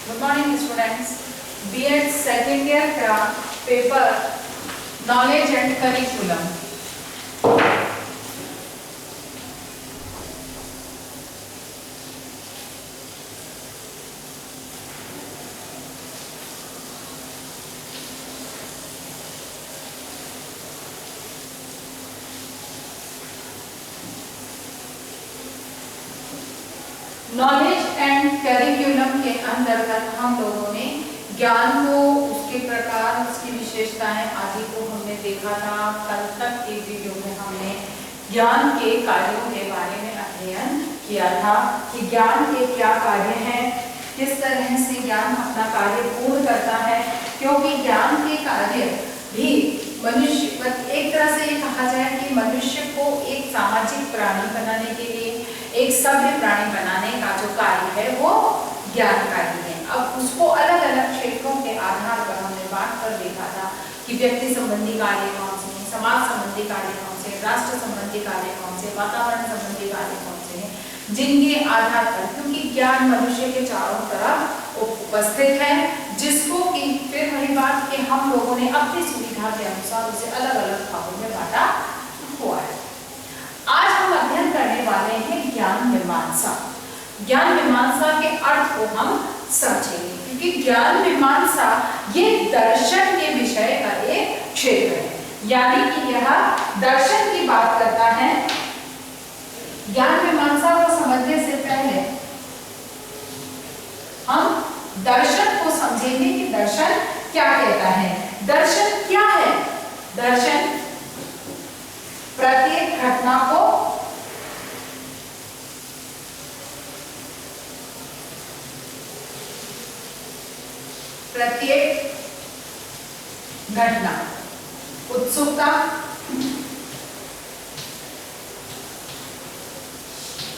Good morning students. B.Ed second year का paper knowledge and curriculum. Knowledge and curriculum के अंतर्गत हम लोगों ने ज्ञान को, उसके प्रकार, उसकी विशेषताएं आदि को हमने देखा था। कल तक की वीडियो में हमने ज्ञान के कार्यों के बारे में अध्ययन किया था कि ज्ञान के क्या कार्य हैं, किस तरह से ज्ञान अपना कार्य पूर्ण करता है। क्योंकि ज्ञान के कार्य भी मनुष्य, एक तरह से ये कहा जाए कि मनुष्य को एक सामाजिक प्राणी बनाने के लिए, एक सभ्य प्राणी बनाने का जो कार्य है वो ज्ञानकारी है। अब उसको अलग अलग क्षेत्रों के आधार पर हमने बांट कर देखा था कि व्यक्ति संबंधी कार्य कौन से हैं, समाज संबंधी कार्य कौन से हैं, राष्ट्र संबंधी कार्य कौन से, वातावरण संबंधी कार्य कौन से हैं, जिनके आधार पर, क्योंकि ज्ञान मनुष्य के चारों तरफ उपस्थित है, जिसको कि फिर वही बात कि हम लोगों ने अपनी सुविधा के अनुसार उसे अलग अलग भागों में बांटा हुआ है। आज हम अध्ययन करने वाले हैं ज्ञान मीमांसा। ज्ञान मीमांसा के अर्थ को हम समझेंगे, क्योंकि ज्ञान मीमांसा ये दर्शन के विषय का एक क्षेत्र है, यानी कि यह दर्शन की बात करता है। ज्ञान मीमांसा को समझने से पहले हम दर्शन को समझेंगे कि दर्शन क्या कहता है। दर्शन क्या है? दर्शन प्रत्येक घटना को उत्सुकता,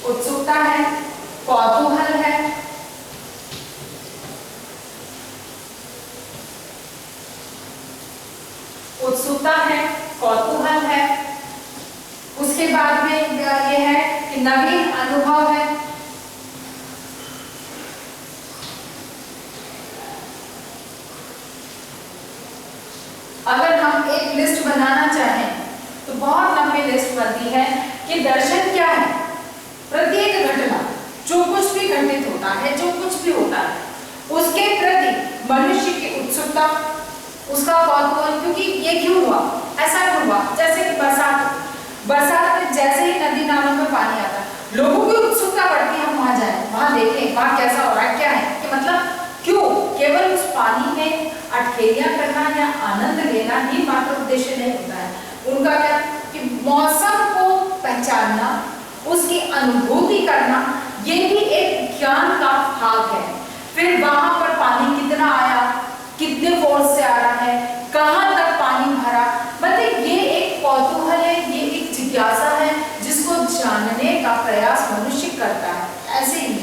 उत्सुकता है, कौतूहल है, उत्सुकता है, कौतूहल है। उसके बाद में ये है कि नवीन अनुभव है, अगर हम एक लिस्ट बनाना चाहें तो बहुत लंबी लिस्ट बनती है कि दर्शन क्या है। प्रत्येक घटना, जो कुछ भी घटित होता है, जो कुछ भी होता है, उसके प्रति मनुष्य की उत्सुकता, उसका कौतूहल, क्योंकि ये क्यों हुआ, ऐसा क्यों हुआ। जैसे कि बरसात में जैसे ही नदी नालों में पानी आता है, लोगों की उत्सुकता बढ़ती है, हम वहां जाएं, वहां देखें, वहां कैसा हो रहा है, क्या है, कि मतलब क्यों, केवल उस पानी में अटखेलियां करना या आनंद लेना ही मात्र उद्देश्य नहीं होता है। उनका क्या कि मौसम को पहचानना, उसकी अनुभूति करना, ये भी एक ज्ञान का भाग है। फिर वहां पर पानी कितना आया, कितने फोर्स से आ रहा है, कहां तक पानी भरा, मतलब ये एक कौतूहल है, ये एक जिज्ञासा है जिसको जानने का प्रयास मनुष्य करता है। ऐसे ही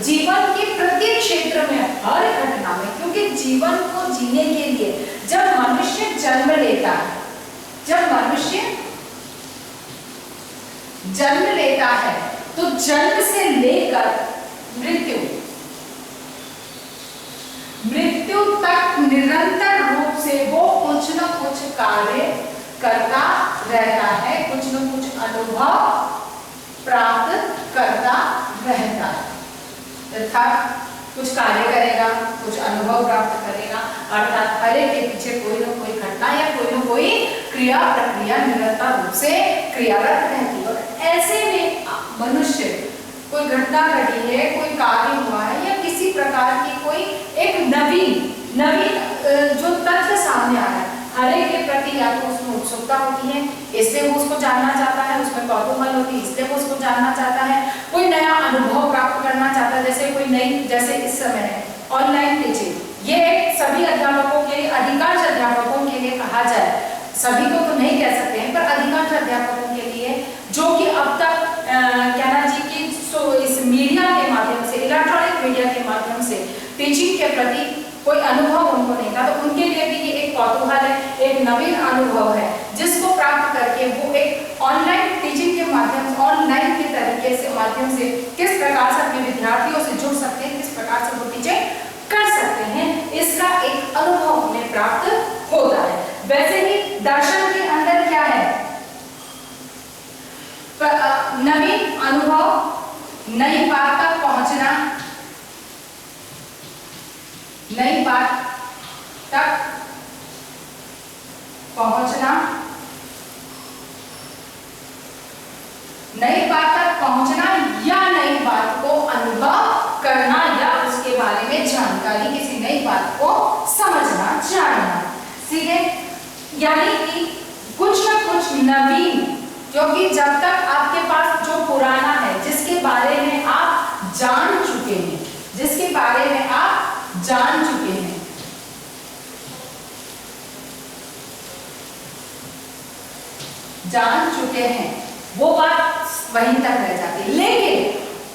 जीवन के प्रत्येक क्षेत्र में, हर घटना में, क्योंकि जीवन को जीने के लिए जब मनुष्य जन्म लेता है, जब मनुष्य जन्म लेता है तो जन्म से लेकर मृत्यु तक निरंतर रूप से वो कुछ न कुछ कार्य करता रहता है, कुछ न कुछ अनुभव प्राप्त करता रहता है। अर्थात कुछ कार्य करेगा, कुछ अनुभव प्राप्त करेगा, अर्थात हर एक के पीछे कोई न कोई घटना या कोई न कोई क्रिया प्रक्रिया निरंतर रूप से क्रियारत रहती है। और ऐसे में मनुष्य, कोई घटना घटी है, कोई कार्य हुआ है, या किसी प्रकार की कोई एक नवीन जो तथ्य सामने आ रहा है, हर एक के प्रति या तो उसमें उत्सुकता होती है, इसलिए वो उसको जानना चाहता है, उसमें कौतूहल होती है, इसलिए वो उसको जानना चाहता है, कोई नया अनुभव प्राप्त करना चाहता है, जैसे कोई नई, जैसे इस समय है ऑनलाइन टीचिंग, ये सभी अध्यापकों के लिए, अधिकांश अध्यापकों के लिए कहा जाए, सभी को तो नहीं कह सकते हैं, पर अधिकांश अध्यापकों के लिए, जो कि अब तक कहना जी कि इस मीडिया के माध्यम से, इलेक्ट्रॉनिक मीडिया के माध्यम से टीचिंग के प्रति कोई अनुभव उनको नहीं था, तो उनके लिए भी ये एक कौतूहल है, एक नवीन अनुभव है, जिसको प्राप्त करके वो एक ऑनलाइन टीचिंग के माध्यम से, ऑनलाइन के तरीके से, माध्यम से किस प्रकार से अपने विद्यार्थियों से जुड़ सकते हैं, किस प्रकार से वो टीचिंग कर नई बात तक पहुंचना, नई बात तक पहुंचना या नई बात को अनुभव करना या उसके बारे में जानकारी, किसी नई बात को समझना, जानना। ठीक है, यानी कि कुछ न कुछ नवीन, जो कि जब तक आपके पास जो पुराना है, जिसके बारे में आप जान चुके हैं, जिसके बारे में आप जान चुके हैं, वो बात वहीं तक रह जाती है। लेकिन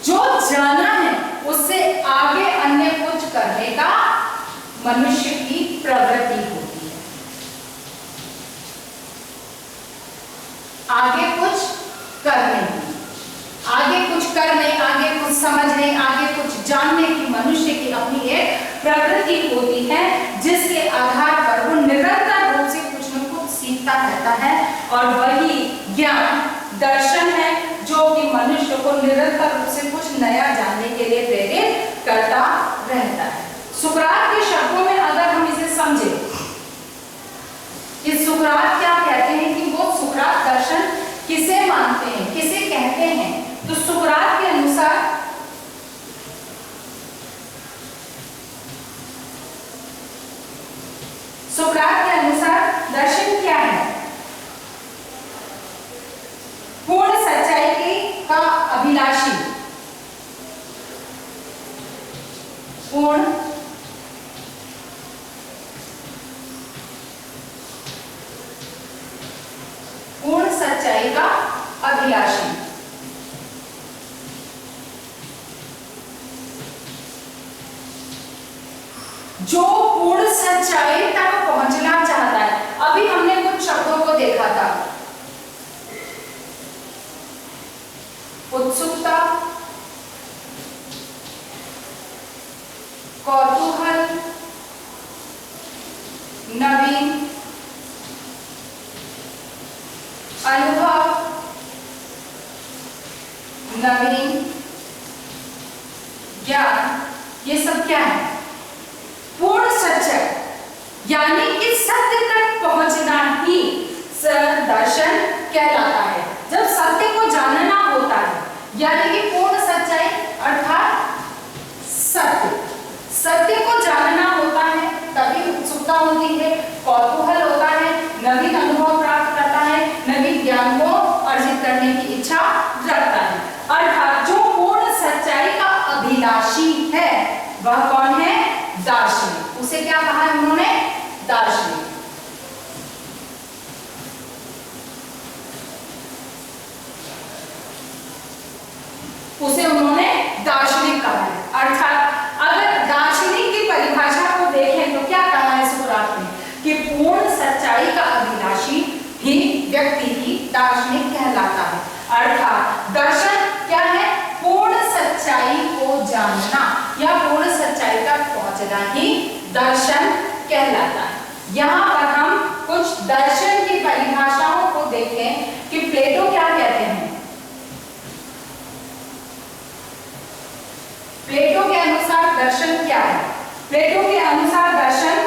जो जाना है उससे आगे अन्य कुछ करने का मनुष्य की प्रवृत्ति होती है। आगे कुछ करने की, आगे कुछ करने, आगे कुछ समझने, आगे कुछ जानने की मनुष्य की अपनी एक प्रवृत्ति होती है, जिसके आधार पर वो निरंतर रूप से कुछ न कुछ सीखता रहता है। और वही ज्ञान दर्शन है जो कि मनुष्य को निरंतर रूप से कुछ नया जानने के लिए प्रेरित करता रहता है। सुकरात के शब्दों में अगर हम इसे समझे कि सुकरात क्या कहते हैं, कि वो सुकरात दर्शन किसे मानते हैं, किसे कहते हैं, तो सुकरात के अनुसार दर्शन क्या है? पूर्ण सच्चाई की का अभिलाषी, पूर्ण सच्चाई का अभिलाषी, जो पूर्ण सच्चाई तक पहुंचना चाहता है। अभी हमने कुछ शब्दों को देखा था, उत्सुकता, कौतूहल, नवीन, अनुभव, नवीन, ज्ञान, ये सब क्या है? पूर्ण सच्चाई, यानी कि सत्य तक पहुंचना ही दर्शन कहलाता है। जब सत्य को जानना होता है, यानी कि पूर्ण सच्चाई अर्थात सत्य को जानना होता है, तभी उत्सुकता होती है, कौतूहल होता है, नवीन अनुभव प्राप्त करता है, नवीन ज्ञान को अर्जित करने की इच्छा रखता है। अर्थात जो पूर्ण सच्चाई का अभिलाषी है वह कौन है? दार्शनिक। उसे क्या कहा है उन्होंने? दार्शनिक। उसे उन्होंने दार्शनिक कहा है। अर्थात अगर दार्शनिक की परिभाषा को देखें तो क्या कहा है सुकरात ने? कि पूर्ण सच्चाई का अभिलाषी ही व्यक्ति ही दार्शनिक कहलाता है। अर्थात दर्शन क्या है? पूर्ण सच्चाई को जानना या पूर्ण सच्चाई तक पहुंचना ही दर्शन कहलाता है। यहाँ पर हम कुछ दर्शन की परिभाषाओं को देखें कि प्लेटो क्या कहते हैं। प्लेटो के अनुसार दर्शन क्या है? प्लेटो के अनुसार दर्शन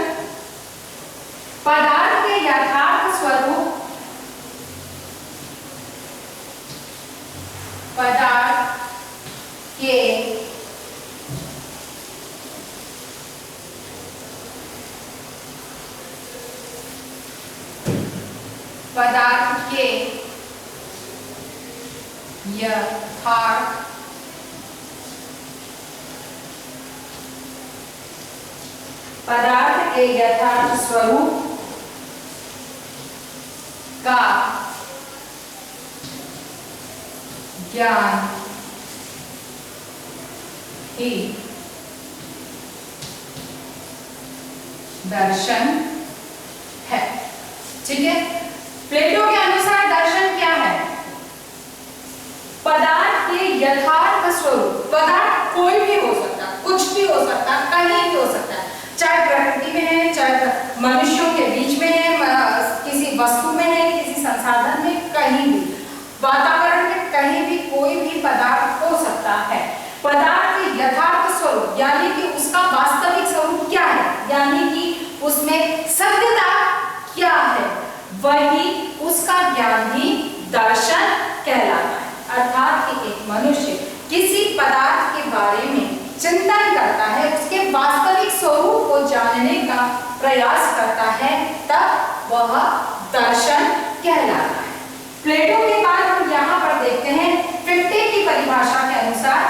पदार्थ के यथार्थ स्वरूप, पदार्थ के यथार्थ पदार्थ के यथार्थ स्वरूप का ज्ञान ही दर्शन है। ठीक है, प्लेटो के अनुसार दर्शन क्या है? पदार्थ के यथार्थ स्वरूप। पदार्थ कोई भी हो सकता, कुछ भी हो सकता, कहीं भी हो सकता है, चाहे प्रकृति में है, चाहे मनुष्यों के बीच में है, किसी वस्तु में है, किसी संसाधन में, कहीं भी, वातावरण में कहीं भी कोई भी पदार्थ हो सकता है। पदार्थ के यथार्थ स्वरूप यानी कि उसका वास्तविक स्वरूप क्या है? यानी कि उसमें सत्यता क्या है, वही उसका ज्ञान ही दर्शन कहलाता है। अर्थात कि एक मनुष्य किसी पदार्थ के बारे में चिंतन करता है, उसके वास्तविक स्वरूप को जानने का प्रयास करता है, तब वह दर्शन कहलाता है। प्लेटो के बाद हम यहाँ पर देखते हैं फिक्टे की परिभाषा के अनुसार,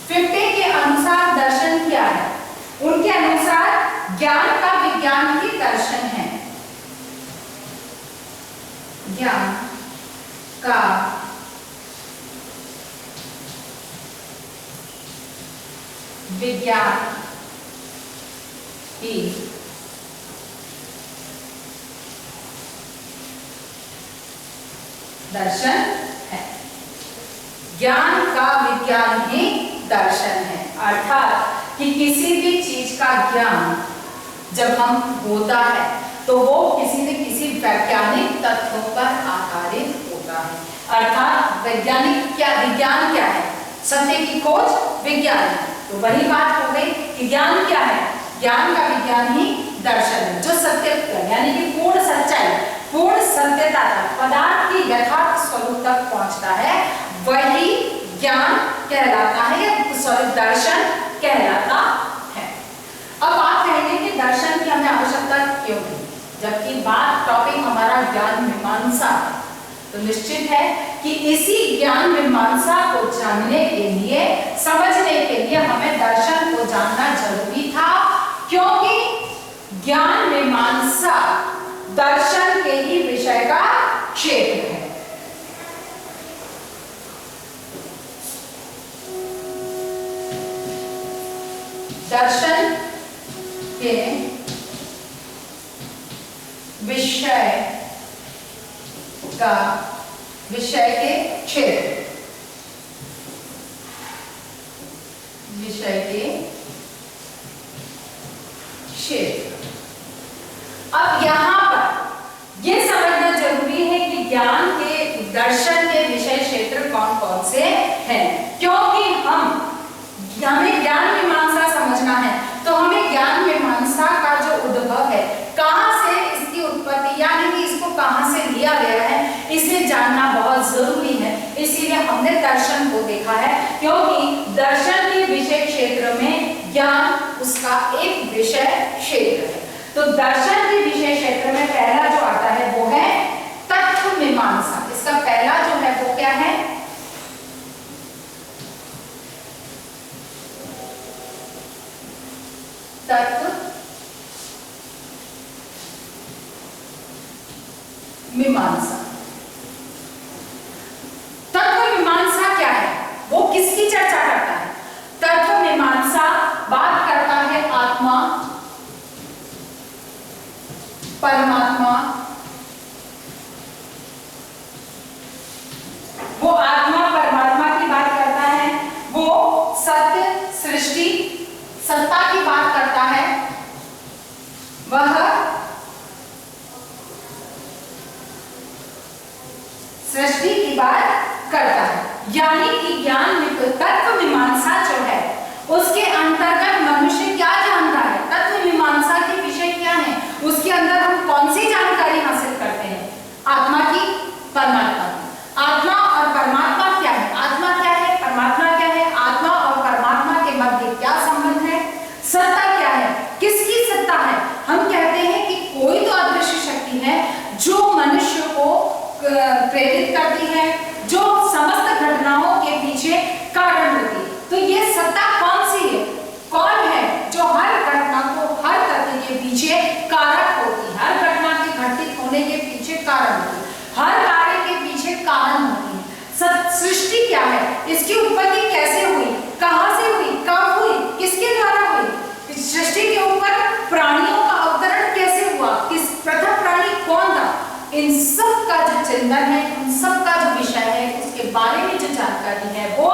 फिक्टे के अनुसार दर्शन क्या है? उनके अनुसार ज्ञान का विज्ञान ही दर्शन है। ज्ञान का विज्ञान ही दर्शन है। ज्ञान का विज्ञान ही दर्शन है, अर्थात कि किसी भी चीज का ज्ञान जब हम होता है तो वो किसी न किसी वैज्ञानिक तथ्यों पर आधारित होता है। अर्थात वैज्ञानिक क्या, विज्ञान क्या है? सत्य की खोज विज्ञान है। तो वही बात हो गई कि ज्ञान क्या है? ज्ञान का विज्ञान ही दर्शन है, जो सत्य यानी कि पूर्ण सच्चाई, पूर्ण सत्यता तक, पदार्थ के यथार्थ स्वरूप तक पहुंचता है, वही ज्ञान कहलाता है या दर्शन कहलाता है। अब आप कहेंगे कि दर्शन की हमें आवश्यकता क्यों है, जबकि बात टॉपिक हमारा ज्ञान मीमांसा है। तो निश्चित है कि इसी ज्ञान मीमांसा को जानने के लिए, समझने के लिए हमें दर्शन को जानना जरूरी था, क्योंकि ज्ञान मीमांसा दर्शन के ही विषय का क्षेत्र है। दर्शन के विषय का, विषय के क्षेत्र, विषय के क्षेत्र। अब यहां पर यह समझना जरूरी है कि ज्ञान के, दर्शन के विषय क्षेत्र कौन कौन से हैं, क्योंकि हमें ज्ञान मीमांसा समझना है, तो हमें ज्ञान मीमांसा का जो उद्भव है, कहां से इसकी उत्पत्ति, यानी कि इसको कहां से लिया गया है, इसे जानना बहुत जरूरी है। इसीलिए हमने दर्शन को देखा है, क्योंकि दर्शन के विषय क्षेत्र में ज्ञान उसका एक विषय क्षेत्र है। तो दर्शन के विषय क्षेत्र में पहला जो आता है वो है तत्व मीमांसा। इसका पहला जो है वो क्या है? तत्व मीमांसा। तत्व मीमांसा क्या है? वो किसकी चर्चा करता है? तत्व मीमांसा बात करता है आत्मा, परमात्मा, वो आत्मा परमात्मा की बात करता है, वो सत्य सृष्टि सत्ता की बात करता है, वह सृष्टि की बात करता है। यानी कि ज्ञान तत्व मीमांसा जो है उसके अंतर्गत मनुष्य क्या जानता है, तत्व मीमांसा के विषय क्या है, उसके अंदर हम कौन सी जानकारी हासिल करते हैं? आत्मा की, परमात्मा की। आत्मा और परमात्मा क्या है? आत्मा क्या है, परमात्मा क्या है? आत्मा और परमात्मा के मध्य क्या संबंध है? सत्ता क्या है? किसकी सत्ता है? हम कहते हैं कि कोई तो अदृश्य शक्ति है जो मनुष्य को प्रेरित करती है, जो समस्त घटनाओं के पीछे कारण होती है। तो ये सत्ता कौन सी है? कौन है जो हर घटना को, हर तथ्य के पीछे कारक होती है, हर घटना के घटित होने के पीछे कारण होती है, हर कार्य के पीछे कारण होती है। सृष्टि क्या है? इसकी उत्पत्ति कैसे हुई, कहां से हुई, कब हुई, किसके द्वारा हुई? सृष्टि के ऊपर प्राणियों का अवतरण कैसे हुआ, किस प्रथम प्राणी कौन था? इन सब का जो चिंतन है, इन सब का जो विषय है, उसके बारे में जो जानकारी है, वो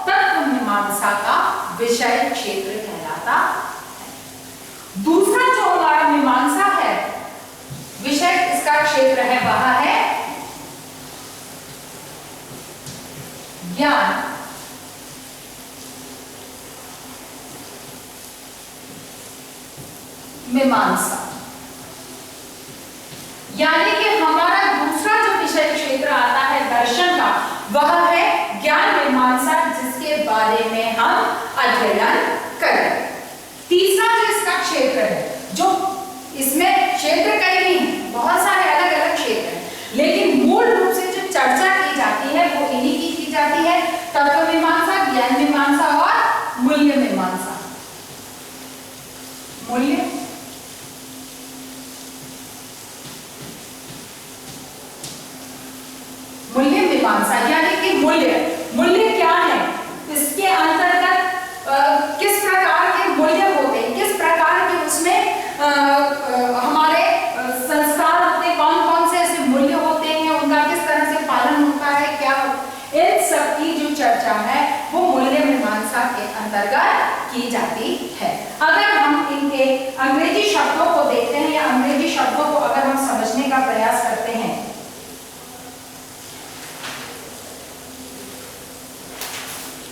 तत्व मीमांसा का विषय क्षेत्र कहलाता है। दूसरा जो हमारा मीमांसा है विषय, इसका क्षेत्र है, वह है ज्ञान मीमांसा। यानी कि हमारा दूसरा जो विषय क्षेत्र आता है दर्शन का, वह है ज्ञान मीमांसा, जिसके बारे में हम अध्ययन करें। तीसरा जो इसका क्षेत्र है, जो इसमें क्षेत्र कई नहीं है, बहुत सारे अलग अलग क्षेत्र हैं, लेकिन मूल रूप से जो चर्चा की जाती है वो इन्हीं की जाती है, तत्व मीमांसा, ज्ञान मीमांसा और मूल्य मीमांसा। मूल्य मीमांसा यानी कि मूल्य क्या है, इसके अंतर्गत किस प्रकार के मूल्य होते हैं, किस प्रकार के उसमें हमारे संस्कार होते हैं, कौन कौन से ऐसे मूल्य होते हैं, उनका किस तरह से पालन होता है, क्या इन सब की जो चर्चा है वो मूल्य मीमांसा के अंतर्गत की जाती है। अगर हम इनके अंग्रेजी शब्दों को देखते हैं या अंग्रेजी शब्दों को अगर हम समझने का प्रयास करते हैं,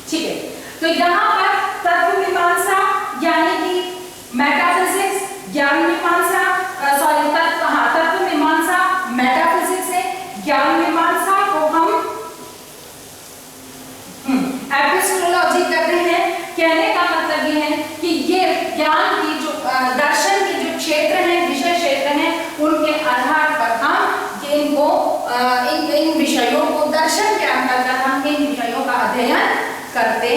ठीक है, तो यहाँ पर तत्व मीमांसा यानी कि मेटाफिजिक्स, ज्ञान मीमांसा, तत्व मीमांसा मेटाफिजिक्स है, ज्ञान मीमांसा को हम एपिस्टोलॉजी करते हैं। कहने का मतलब ये है कि ये ज्ञान की जो दर्शन के जो क्षेत्र हैं, विषय क्षेत्र हैं, उनके आधार पर हम इनको इन विषयों को दर्शन के अंतर्गत हम इन विषयों का अध्ययन करते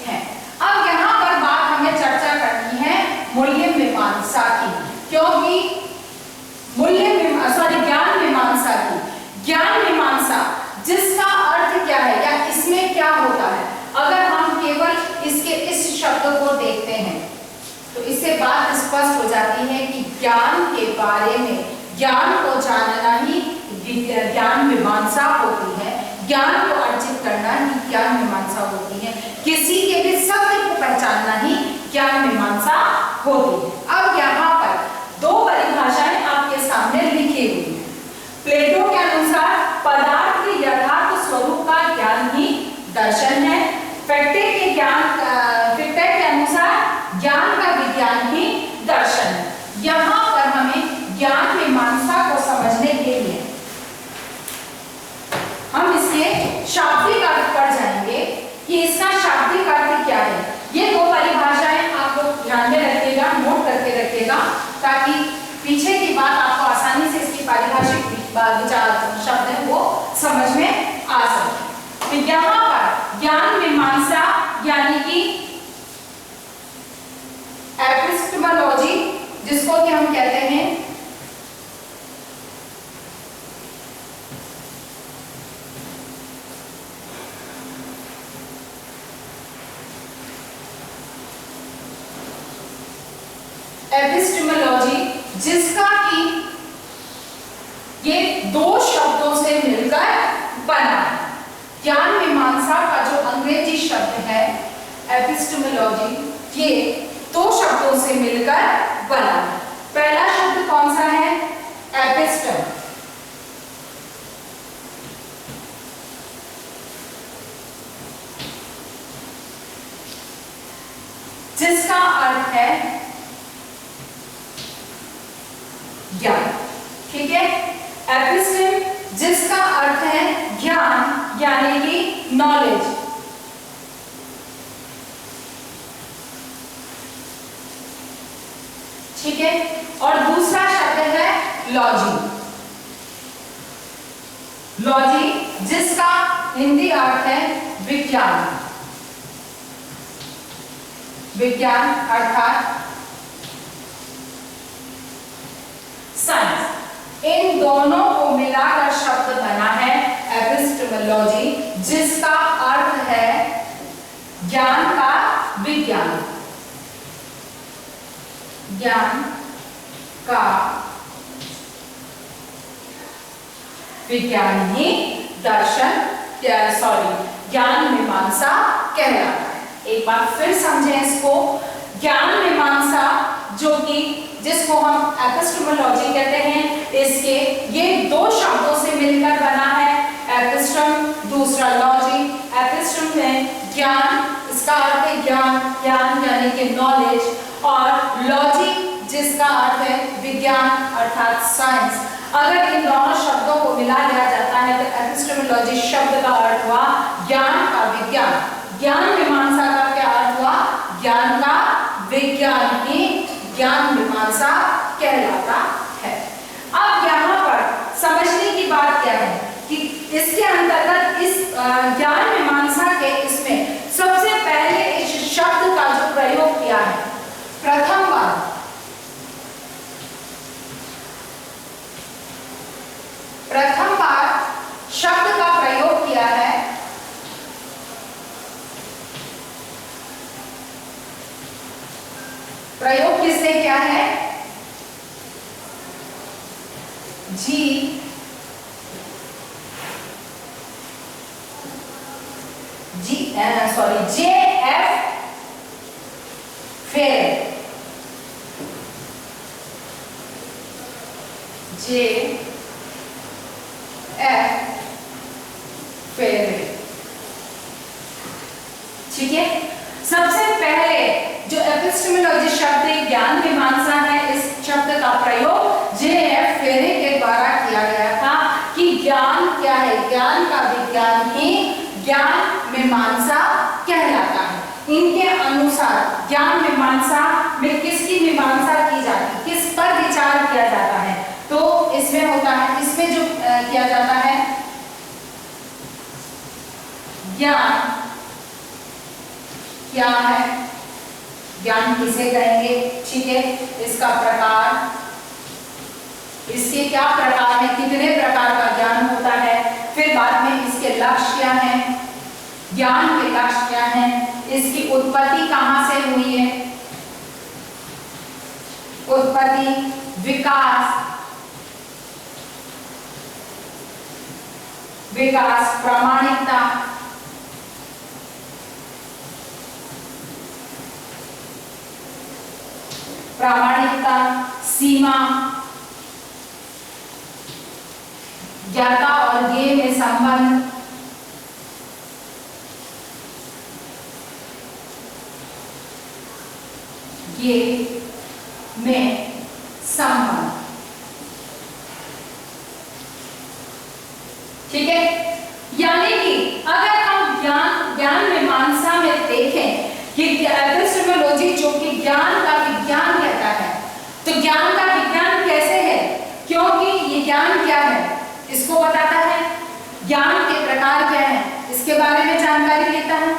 हैं। अब यहाँ पर बात हमें चर्चा करनी है मूल्य मीमांसा की, क्योंकि ज्ञान मीमांसा की। ज्ञान मीमांसा जिसका अर्थ क्या है या इसमें क्या होता है, अगर हम केवल इसके इस शब्द को देखते हैं तो इससे बात स्पष्ट हो जाती है कि ज्ञान के बारे में, ज्ञान को जानना ही ज्ञान मीमांसा होती है, ज्ञान को अर्जित करना ही ज्ञान मीमांसा होती है, किसी के भी सत्य को पहचानना ही ज्ञान मीमांसा होती है। अब यहाँ पर दो परिभाषाएं आपके सामने लिखी हुई हैं। प्लेटो के अनुसार पदार्थ के यथार्थ स्वरूप का ज्ञान ही दर्शन है। फिक्टे के अनुसार ज्ञान का विज्ञान ही दर्शन है। यहाँ पर हमें ज्ञान मीमांसा को समझने के लिए हम इसके शाब्दिक अर्थ पर जाएंगे कि इसका शाब्दिक अर्थ क्या है। ये दो परिभाषाएं आप लोग ध्यान में रखिएगा, नोट करके रखिएगा, ताकि पीछे की बात आपको आसानी से इसकी पारिभाषिक शब्द है वो समझ में आ सके। तो यहाँ पर ज्ञान मीमांसा यानी कि एपिस्टेमोलॉजी, जिसको कि हम कहते हैं एपिस्टेमोलॉजी, जिसका कि ये दो शब्दों से मिलकर बना है। ज्ञान मीमांसा का जो अंग्रेजी शब्द है एपिस्टेमोलॉजी, ये दो शब्दों से मिलकर बना है। पहला शब्द कौन सा है? एपिस्टम, जिसका अर्थ है ज्ञान। ठीक है, एपिस्टेम जिसका अर्थ है ज्ञान यानी कि नॉलेज। ठीक है, और दूसरा शब्द है लॉजी। लॉजी जिसका हिंदी अर्थ है विज्ञान। विज्ञान अर्थात साइंस। इन दोनों को मिलाकर शब्द बना है एपिस्टेमोलॉजी, जिसका अर्थ है ज्ञान का विज्ञान। ज्ञान का विज्ञान ही दर्शन ज्ञान मीमांसा कहलाता है। एक बार फिर समझें इसको। ज्ञान मीमांसा जो कि जिसको हम एपिस्टेमोलॉजी कहते हैं, इसके ये दो शब्दों से मिलकर बना है, एपिस्टम दूसरा लॉजी। एपिस्टम में ज्ञान, इसका अर्थ है ज्ञान, ज्ञान यानी कि नॉलेज, और लॉजी जिसका अर्थ विज्ञान अर्थात साइंस। अगर इन दोनों शब्दों को मिला लिया जाता है तो एपिस्टेमोलॉजी शब्द का अर्थ हुआ ज्ञान का विज्ञान। ज्ञान मीमांसा का क्या अर्थ हुआ? ज्ञान का विज्ञान ही ज्ञान मीमांसा कहलाता है। अब यहाँ पर समझने की बात क्या है कि इसके अंतर्गत इस ज्ञान मीमांसा के इसमें सबसे पहले इस शब्द का जो प्रयोग किया है, प्रथम बार शब्द का प्रयोग किया है प्रयोग किससे क्या है? J.F. फेरे। ठीक है, सबसे पहले जो एपिस्टेमोलॉजी शब्द ज्ञान मीमांसा है, इस शब्द का प्रयोग J.F. फेरे के द्वारा किया गया था कि ज्ञान क्या है? ज्ञान का विज्ञान ही ज्ञान मीमांसा कहलाता है। इनके अनुसार ज्ञान मीमांसा में किसकी मीमांसा की जाती है, किस पर विचार किया जाता है? तो इसमें होता है, इसमें जो किया जाता है ज्ञान क्या है, ज्ञान किसे कहेंगे? ठीक है, इसका प्रकार, इसके क्या प्रकार है, कितने प्रकार का ज्ञान होता है, फिर बाद में इसके लक्ष्य क्या है, ज्ञान के लक्ष्य क्या है, इसकी उत्पत्ति कहां से हुई है, उत्पत्ति, विकास, प्रामाणिकता, सीमा, ज्ञाता और ज्ञेय में संबंध, ठीक है। यानी कि अगर हम ज्ञान मीमांसा में देखें कि एपिस्टेमोलॉजी जो कि ज्ञान का विज्ञान कहता है, तो ज्ञान का विज्ञान कैसे है? क्योंकि ये ज्ञान क्या है इसको बताता है, ज्ञान के प्रकार क्या है इसके बारे में जानकारी लेता है,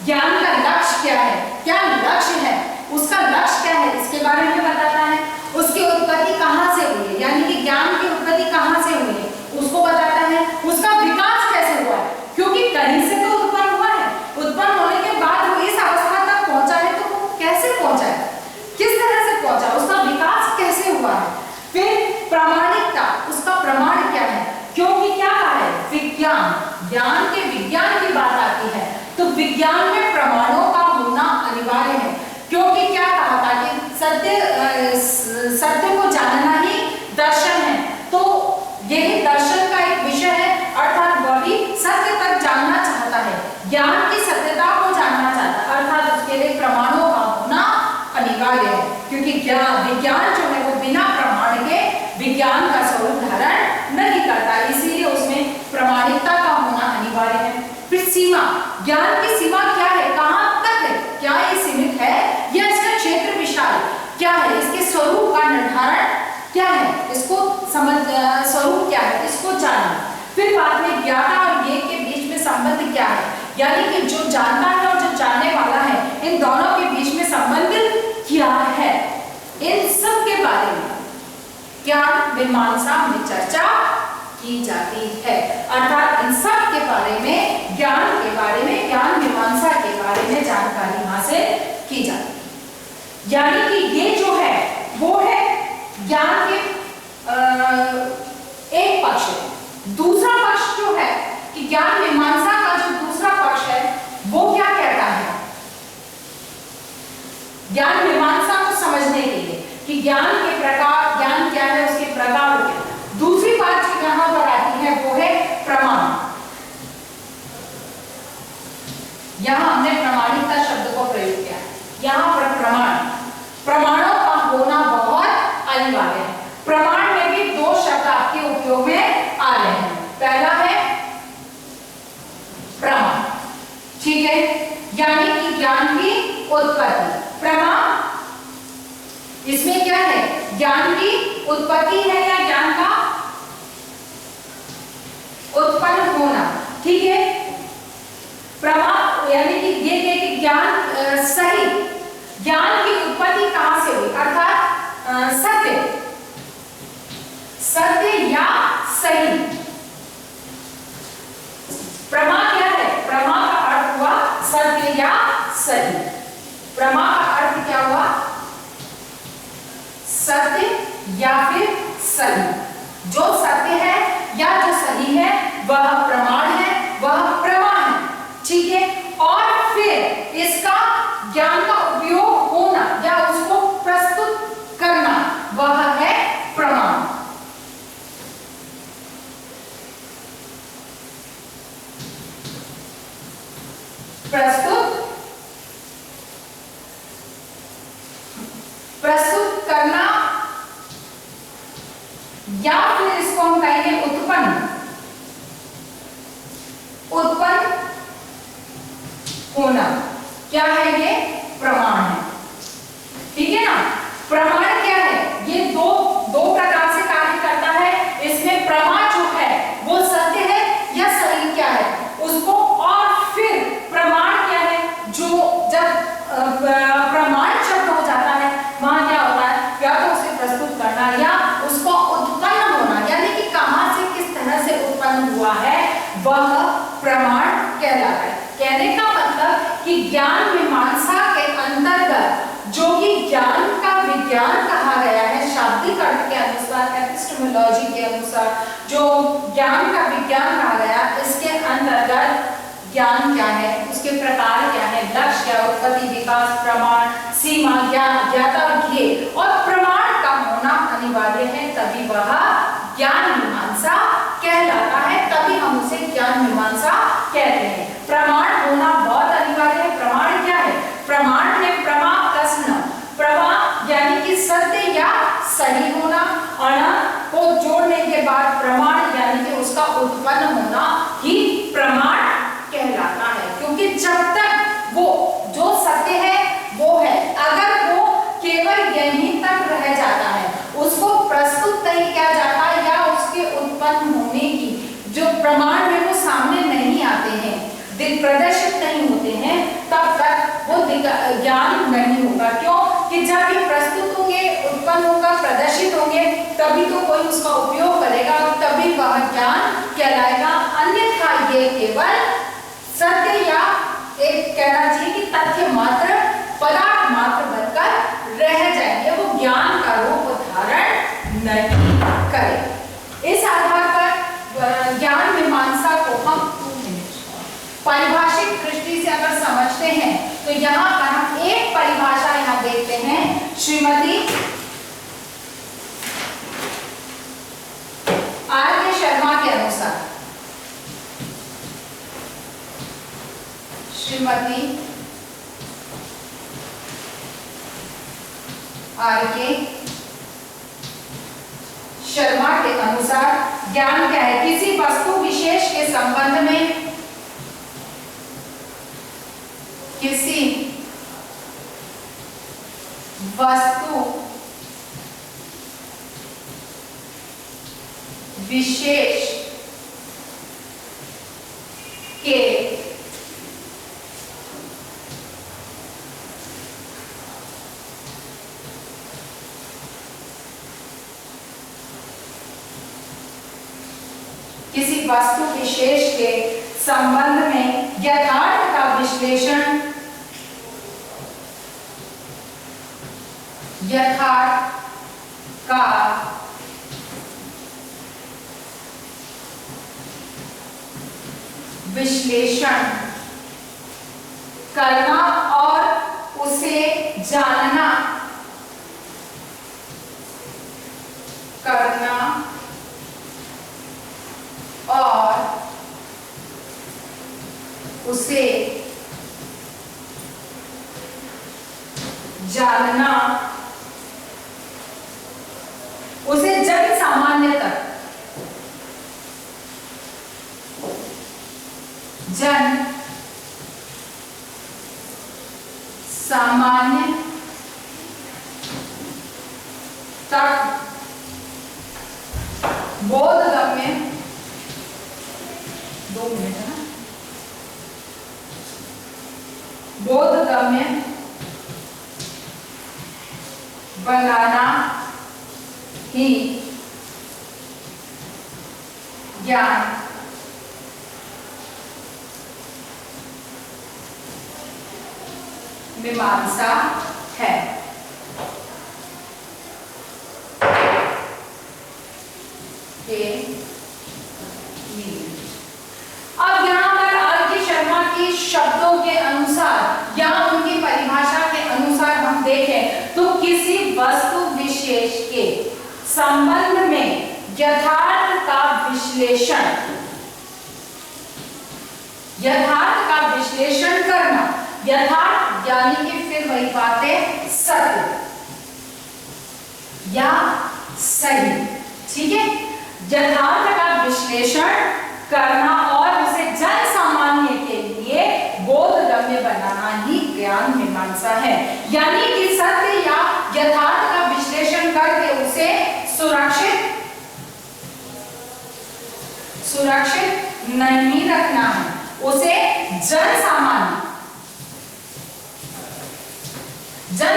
ज्ञान का लक्ष्य क्या है, क्या लक्ष्य है, उसका लक्ष्य क्या है इसके बारे में बताता है, उसकी उत्पत्ति कहां से हुई है, यानी कि ज्ञान की उत्पत्ति कहां से हुई है उसको बताता है, उसका विकास कैसे हुआ है, क्योंकि कहीं से तो उत्पन्न हुआ है, उत्पन्न होने के बाद वो इस अवस्था तक पहुंचा है, तो वो कैसे पहुंचा है, किस तरह से पहुंचा, उसका विकास कैसे हुआ है। फिर प्रामाणिकता, उसका प्रमाण क्या है, क्योंकि क्या है विज्ञान, ज्ञान के विज्ञान की बात आती है तो विज्ञान में प्रमाणों का होना अनिवार्य है, क्योंकि क्या कहा था कि सत्य को जानना ही दर्शन है, तो यही दर्शन का एक विषय है, अर्थात वह भी सत्य तक जानना चाहता है, ज्ञान की सत्यता को जानना चाहता है, अर्थात उसके लिए प्रमाणों का होना अनिवार्य है, क्योंकि विज्ञान जो है वो बिना प्रमाण के विज्ञान का स्वरूप धारण नहीं करता, इसीलिए उसमें प्रमाणिकता का होना अनिवार्य है। फिर सीमा, ज्ञान की सीमा क्या है, कहां तक है, क्या ये सीमित है या इसका क्षेत्र विशाल क्या है, इसके स्वरूप का निर्धारण क्या है, इसको समझ, स्वरूप क्या है इसको जानना। फिर बाद में ज्ञाता और ज्ञेय के बीच में संबंध क्या है, यानी कि जो जानता है और जो जानने वाला है, इन दोनों के बीच में संबंध क्या है, इन सब के बारे में ज्ञान मीमांसा में चर्चा की जाती है, अर्थात इन सब के बारे में, ज्ञान के बारे में, ज्ञान मीमांसा के बारे में जानकारी हासिल की जाती है। यानी कि ये जो है वो है ज्ञान के एक पक्ष है। दूसरा पक्ष जो है कि ज्ञान मीमांसा का जो दूसरा पक्ष है वो क्या कहता है, ज्ञान मीमांसा को समझने के लिए कि ज्ञान के प्रकार, ज्ञान क्या है उसके प्रकार क्या, दूसरी बात जो यहां पर आती है वो है प्रमाण। यहां हमने प्रामाणिकता शब्द को प्रयोग किया, यहां पर प्रमाणों का होना बहुत अनिवार्य है। ज्ञान की उत्पत्ति है या ज्ञान का उत्पन्न होना। ठीक है, प्रमा यानी कि ये कि ज्ञान सही, ज्ञान की उत्पत्ति कहां से हुई, अर्थात सत्य, सत्य या सही। प्रमा क्या है, प्रमा का अर्थ हुआ सत्य या सही। प्रमा का अर्थ क्या हुआ, सत्य या फिर सही। जो सत्य है या जो सही है वह प्रमाण है, वह प्रमा है। ठीक है, और फिर इसका ज्ञान का उपयोग होना या उसको प्रस्तुत करना वह है प्रमाण। प्रस्तुत करना या फिर इसको हम कहेंगे उत्पन्न होना, क्या है ये, प्रमाण है। ठीक है ना, प्रमाण क्या है, ये दो प्रकार से कार्य करता है। इसमें प्रमा जो है वो सत्य है या सही क्या है उसको, और फिर प्रमाण क्या है, जो जब प्रमाण शब्द हो जाता है वहां क्या होता है, या तो उसे प्रस्तुत करना या उसको उत्पन्न होना, यानी कि कहां से किस तरह से उत्पन्न हुआ है वह प्रमाण कहलाता है। कहने का मतलब कि ज्ञान मीमांसा के अंतर्गत जो कि ज्ञान का विज्ञान कहा गया है, शाब्दिक अर्थ के अनुसार, एपिस्टेमोलॉजी के अनुसार जो ज्ञान का विज्ञान कहा गया, इसके अंतर्गत ज्ञान क्या है, उसके प्रकार क्या है, लक्ष्य क्या, उत्पत्ति, विकास, प्रमाण, सीमा, ज्ञाता, ध्येय और प्रमाण का होना अनिवार्य है, तभी वह ज्ञान मीमांसा कहलाता है, तभी हम उसे ज्ञान मीमांसा कहते हैं। प्रमाण होना बहुत अनिवार्य है। प्रमाण क्या है, प्रमाण में प्रमा प्लस न, प्रमा यानी कि सत्य या सही होना, और न को जोड़ने के बाद प्रमाण यानी कि उसका उत्पन्न होना ही प्रमाण कहलाता है। क्योंकि जब तक वो जो सत्य है वो है, अगर वो केवल यहीं तक रह जाता है, उसको प्रस्तुत नहीं किया जाता या उसके उत्पन्न होने की जो प्रमाण है वो सामने नहीं आते हैं, प्रदर्शित नहीं होते हैं, तब तक वो ज्ञान नहीं होगा। क्यों कि जब ये प्रस्तुत होंगे, उत्पन्न होगा, प्रदर्शित होंगे, तभी तो कोई उसका उपयोग करेगा, तभी वह ज्ञान कहलाएगा। अन्यथा ये केवल सत्य या एक कहना चाहिए कि तथ्य मात्र, पदार्थ मात्र बनकर रह जाएंगे, वो ज्ञान का रूप धारण नहीं करे। इस आधार पर ज्ञान मीमांसा को हम पारिभाषिक दृष्टि से अगर समझते हैं तो यहाँ पर हम एक परिभाषा यहाँ देखते हैं, श्रीमती आर.के. शर्मा के अनुसार, श्रीमती आर.के. शर्मा के अनुसार ज्ञान क्या है, किसी वस्तु विशेष के संबंध में, किसी वस्तु विशेष के किसी वस्तु विशेष के संबंध में यथार्थ का विश्लेषण, यथार्थ का विश्लेषण करना और उसे जानना, करना और उसे जानना, उसे जन सामान्य तक, जन सामान्य तक बोधगम्य, 2 मिनट है ना, बोधगम्य बनाना ही ज्ञान मीमांसा है। अब यहाँ पर आर.के. शर्मा के शब्दों के अनुसार या उनकी परिभाषा के अनुसार हम देखें तो किसी वस्तु विशेष के संबंध में यथार्थ का विश्लेषण करना, यथार्थ यानी कि फिर वही बातें सत्य या सही, ठीक है, यथार्थ का विश्लेषण करना और उसे जन सामान्य के लिए बोधगम्य बनाना ही ज्ञान मीमांसा है। यानी कि सत्य या यथार्थ का विश्लेषण करके उसे सुरक्षित नहीं रखना है, उसे जन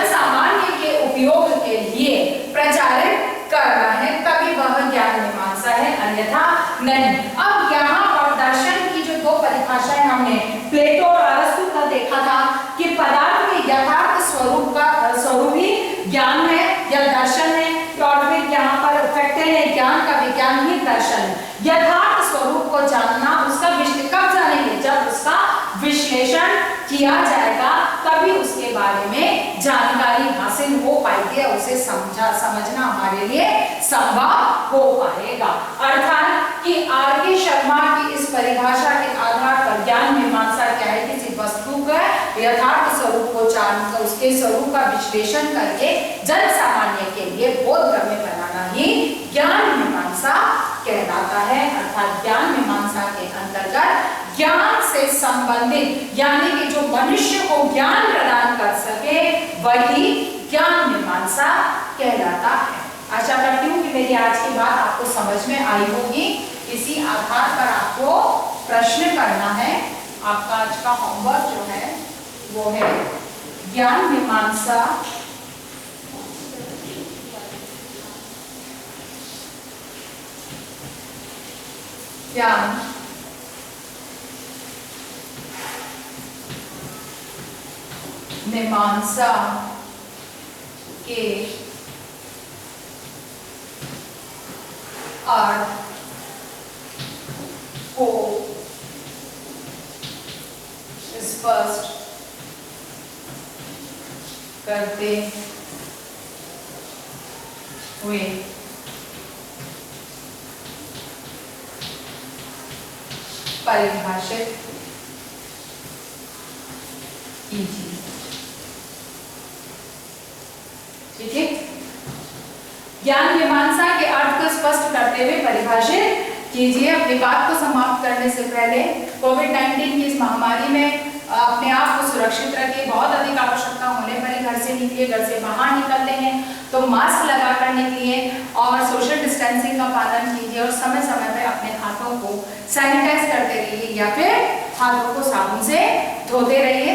सामान्य के उपयोग के लिए प्रचारित करना है, तभी वह ज्ञान मीमांसा है, अन्यथा नहीं। अब यहाँ पर दर्शन की जो 2 परिभाषाएं हमने प्लेटो और अरस्तु का देखा था कि पदार्थ के यथार्थ स्वरूप ही ज्ञान है या दर्शन है, और फिर यहाँ पर फैक्टर है ज्ञान का विज्ञान ही दर्शन है। यथार्थ स्वरूप को जानना, उसका कब जानेंगे, जब उसका विश्लेषण किया जाएगा, तभी उसके बारे में जानकारी हासिल हो पाएगी, उसे समझना हमारे लिए संभव हो पाएगा। अर्थात कि आर.के. शर्मा की इस परिभाषा के आधार पर ज्ञान मीमांसा क्या है, किसी वस्तु का यथार्थ स्वरूप को जानकर उसके स्वरूप का विश्लेषण करके जन सामान्य के लिए बोधगम्य बनाना ही ज्ञान मीमांसा कहलाता है। अर्थात ज्ञान मीमांसा के अंतर्गत ज्ञान से संबंधित यानी कि जो मनुष्य को ज्ञान प्रदान कर सके वही ज्ञान मीमांसा कहलाता है। आशा करती हूँ कि मेरी आज की बात आपको समझ में आई होगी। इसी आधार पर आपको प्रश्न करना है। आपका आज का होमवर्क जो है वो है ज्ञान मीमांसा ज्ञान मीमांसा के अर्थ को स्पष्ट करते हुए परिभाषित कीजिए। ठीक है, ज्ञान मीमांसा के अर्थ को स्पष्ट करते हुए परिभाषित कीजिए। अपनी बात को समाप्त करने से पहले कोविड-19 की इस महामारी में अपने आप को सुरक्षित रखिए। बहुत अधिक आवश्यकता होने पर ही घर से निकलिए। घर से बाहर निकलते हैं तो मास्क लगाकर निकलिए और सोशल डिस्टेंसिंग का पालन कीजिए और समय समय पर अपने हाथों को सैनिटाइज करते रहिए या फिर हाथों को साबुन से धोते रहिए।